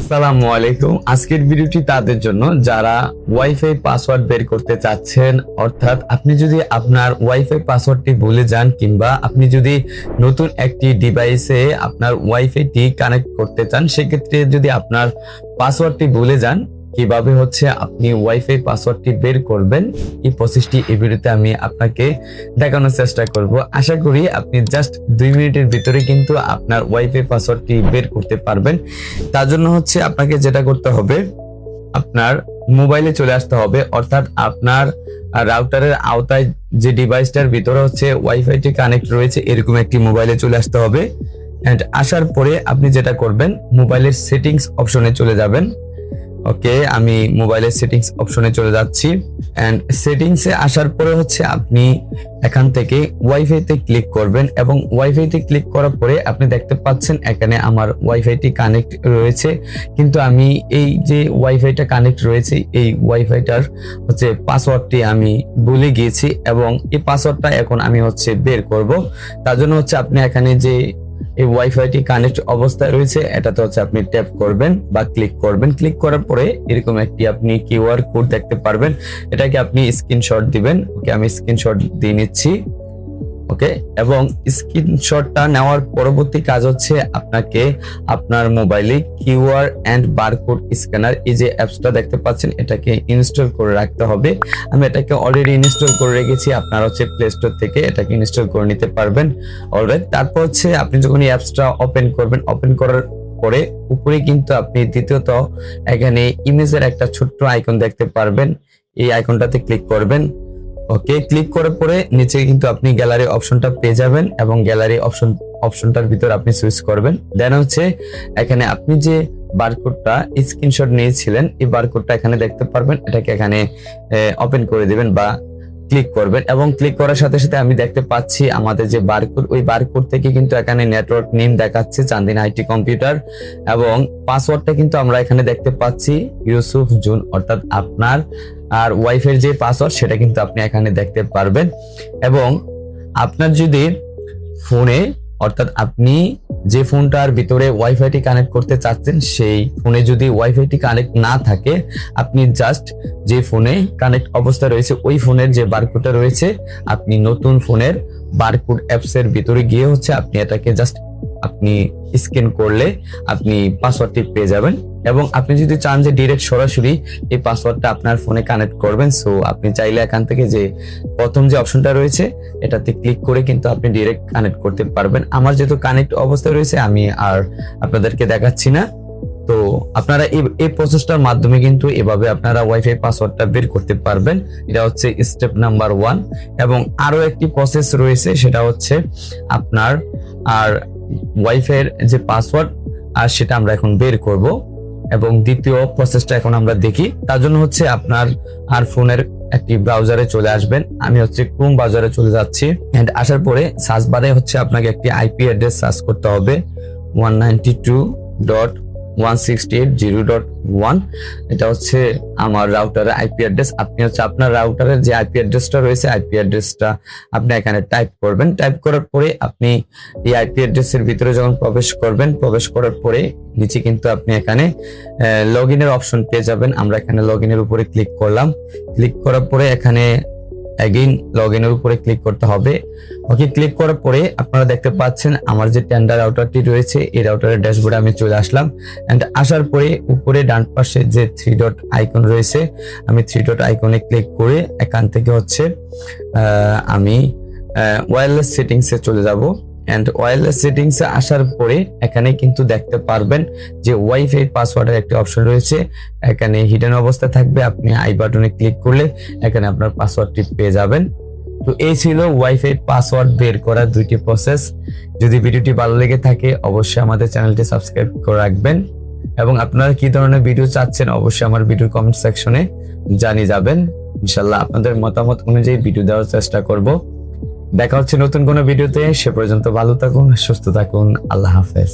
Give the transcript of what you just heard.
আসসালামু আলাইকুম। আজকের ভিডিওটি তাদের জন্য যারা ওয়াইফাই পাসওয়ার্ড বের করতে চাচ্ছেন, অর্থাৎ আপনি যদি আপনার ওয়াইফাই পাসওয়ার্ডটি ভুলে যান কিংবা আপনি যদি নতুন একটি ডিভাইসে আপনার ওয়াইফাইটি কানেক্ট করতে চান, সেক্ষেত্রে যদি আপনার পাসওয়ার্ডটি ভুলে যান, কিভাবে হচ্ছে আপনি ওয়াইফাই পাসওয়ার্ডটি বের করবেন, এই প্রসেসটি এই ভিডিওতে আমি আপনাকে দেখানোর চেষ্টা করব। আশা করি আপনি জাস্ট 2 মিনিটের ভিতরে কিন্তু আপনার ওয়াইফাই পাসওয়ার্ডটি বের করতে পারবেন। তার জন্য হচ্ছে আপনাকে যেটা করতে হবে, আপনার মোবাইলে চলে আসতে হবে, অর্থাৎ আপনার রাউটারের আওতায় যে ডিভাইসটার ভিতরে হচ্ছে ওয়াইফাইটি কানেক্ট রয়েছে এরকম একটি মোবাইলে চলে আসতে হবে। এন্ড আসার পরে আপনি যেটা করবেন, মোবাইলের সেটিংস অপশনে চলে যাবেন। ওকে, আমি মোবাইলের সেটিংস অপশনে চলে যাচ্ছি। এন্ড সেটিংসে আসার পরে হচ্ছে আপনি এখান থেকে ওয়াইফাইতে ক্লিক করবেন এবং ওয়াইফাইতে ক্লিক করার পরে আপনি দেখতে পাচ্ছেন এখানে আমার ওয়াইফাইটি কানেক্ট রয়েছে, কিন্তু আমি এই যে ওয়াইফাইটা কানেক্ট রয়েছে এই ওয়াইফাইটার হচ্ছে পাসওয়ার্ডটি আমি ভুলে গিয়েছি এবং এই পাসওয়ার্ডটা এখন আমি হচ্ছে বের করব। তার জন্য হচ্ছে আপনি এখানে যে এই ওয়াইফাইটি কানেক্ট অবস্থায় রয়েছে এটাতে হচ্ছে আপনি ট্যাপ করবেন বা ক্লিক করবেন। ক্লিক করার পরে এরকম একটি আপনি কিউআর কোড দেখতে পারবেন, এটাকে আপনি স্ক্রিনশট দিবেন। ওকে, আমি স্ক্রিনশট দিয়ে নিচ্ছি। ওকে, এবং স্ক্রিনশটটা নেওয়ার পরবর্তী কাজ হচ্ছে আপনাকে আপনার মোবাইলে কিউআর এন্ড বারকোড স্ক্যানার এই যে অ্যাপসটা দেখতে পাচ্ছেন এটাকে ইনস্টল করে রাখতে হবে। আমি এটাকে অলরেডি ইনস্টল করে রেখেছি, আপনারা হচ্ছে প্লে স্টোর থেকে এটাকে ইনস্টল করে নিতে পারবেন। অলরাইট, তারপর হচ্ছে আপনি যখন এই অ্যাপসটা ওপেন করবেন, ওপেন করার পরে উপরে কিন্তু আপনি দ্বিতীয়ত এখানে ইমেজের একটা ছোট্ট আইকন দেখতে পারবেন, এই আইকনটাতে ক্লিক করবেন। ওকে, ক্লিক করার পরে নিচে কিন্তু আপনি গ্যালারি অপশনটা পেয়ে যাবেন এবং গ্যালারি অপশনটার ভিতর আপনি সুইচ করবেন। দেন হচ্ছে এখানে আপনি যে বারকোডটা স্ক্রিনশট নিয়েছিলেন এই বারকোডটা এখানে দেখতে পারবেন, এটাকে এখানে ওপেন করে দিবেন বা ক্লিক করবেন। এবং ক্লিক করার সাথে সাথে আমি দেখতে পাচ্ছি আমাদের যে বারকোড, ওই বারকোড থেকে কিন্তু এখানে নেটওয়ার্ক নেম দেখাচ্ছে চান্দিনা আইটি কম্পিউটার, এবং পাসওয়ার্ডটা কিন্তু আমরা এখানে দেখতে পাচ্ছি ইউসুফ জুন, অর্থাৎ আপনার আর ওয়াইফাই যে পাসওয়ার্ড সেটা কিন্তু আপনি এখানে দেখতে পারবেন। এবং আপনার যদি ফোনে, অর্থাৎ আপনি যে ফোনটার ভিতরে ওয়াইফাইটি কানেক্ট করতে চাচ্ছেন সেই ফোনে যদি ওয়াইফাইটি কানেক্ট না থাকে, আপনি জাস্ট যে ফোনে কানেক্ট অবস্থা রয়েছে ওই ফোনের যে বারকোডটা রয়েছে, আপনি নতুন ফোনের বারকোড অ্যাপস এর ভিতরে গিয়ে হচ্ছে আপনি এটাকে জাস্ট আপনি স্ক্যান করলে আপনি পাসওয়ার্ডটি পেয়ে যাবেন। এবং আপনি যদি চান যে ডিরেক্ট সরাসরি এই পাসওয়ার্ডটা আপনার ফোনে কানেক্ট করবেন, সো আপনি চাইলে এখান থেকে যে প্রথম যে অপশনটা রয়েছে এটাতে ক্লিক করে কিন্তু আপনি ডিরেক্ট কানেক্ট করতে পারবেন। আমার যেহেতু কানেক্ট অবস্থায় রয়েছে আমি আর আপনাদেরকে দেখাচ্ছি না। তো আপনারা এই প্রসেসটার মাধ্যমে কিন্তু এভাবে আপনারা ওয়াইফাই পাসওয়ার্ডটা বের করতে পারবেন। এটা হচ্ছে স্টেপ নাম্বার 1। এবং আরো একটি প্রসেস রয়েছে, সেটা হচ্ছে আপনার আর ওয়াইফাই এর যে পাসওয়ার্ড আর সেটা আমরা এখন বের করব। এবং দ্বিতীয় প্রসেসটা এখন আমরা দেখি। তার জন্য হচ্ছে আপনার আর ফোনের একটি ব্রাউজারে চলে আসবেন। আমি হচ্ছে ক্রোম ব্রাউজারে চলে যাচ্ছি। এন্ড আসার পরে সার্চ বারে হচ্ছে আপনাকে একটি আইপি অ্যাড্রেস সার্চ করতে হবে 192.168.0.1। এটা হচ্ছে আমার রাউটারের আইপি অ্যাড্রেস। আপনি হচ্ছে আপনার রাউটারের যে আইপি অ্যাড্রেসটা রয়েছে আইপি অ্যাড্রেসটা আপনি এখানে টাইপ করবেন। টাইপ করার পরে আপনি এই আইপি অ্যাড্রেসের ভিতরে যখন প্রবেশ করবেন, প্রবেশ করার পরে নিচে কিন্তু আপনি এখানে লগইনের অপশন পেয়ে যাবেন। আমরা এখানে লগইনের উপরে ক্লিক করলাম। ক্লিক করার পরে এখানে এগেইন লগইনের উপরে ক্লিক করতে হবে। ওকে, ক্লিক করার পরে আপনারা দেখতে পাচ্ছেন আমার যে টেন্ডার রাউটারটি রয়েছে এই রাউটারের ড্যাশবোর্ডে আমি চলে আসলাম। এন্ড আসার পরে উপরে ডান পাশে যে 3 ডট আইকন রয়েছে, আমি 3 ডট আইকনে ক্লিক করে এখান থেকে হচ্ছে আমি ওয়্যারলেস সেটিংসে চলে যাব। এন্ড ওয়্যারলেস সেটিংসে আসার পরে এখানে কিন্তু দেখতে পারবেন যে ওয়াইফাই পাসওয়ার্ডের একটি অপশন রয়েছে, এখানে হিডেন অবস্থায় থাকবে। আপনি আই বাটনে ক্লিক করলে এখানে আপনার পাসওয়ার্ডটি পেয়ে যাবেন। তো এই ছিল ওয়াইফাই পাসওয়ার্ড বের করার 2টি প্রসেস। যদি ভিডিওটি ভালো লেগে থাকে অবশ্যই আমাদের চ্যানেলটি সাবস্ক্রাইব করে রাখবেন এবং আপনারা কি ধরনের ভিডিও চাচ্ছেন অবশ্যই আমার ভিডিওর কমেন্ট সেকশনে জানিয়ে যাবেন। ইনশাআল্লাহ আপনাদের মতামত অনুযায়ী ভিডিও দেওয়ার চেষ্টা করব। দেখা হচ্ছে নতুন কোনো ভিডিওতে। সে পর্যন্ত ভালো থাকুন, সুস্থ থাকুন। আল্লাহ হাফেজ।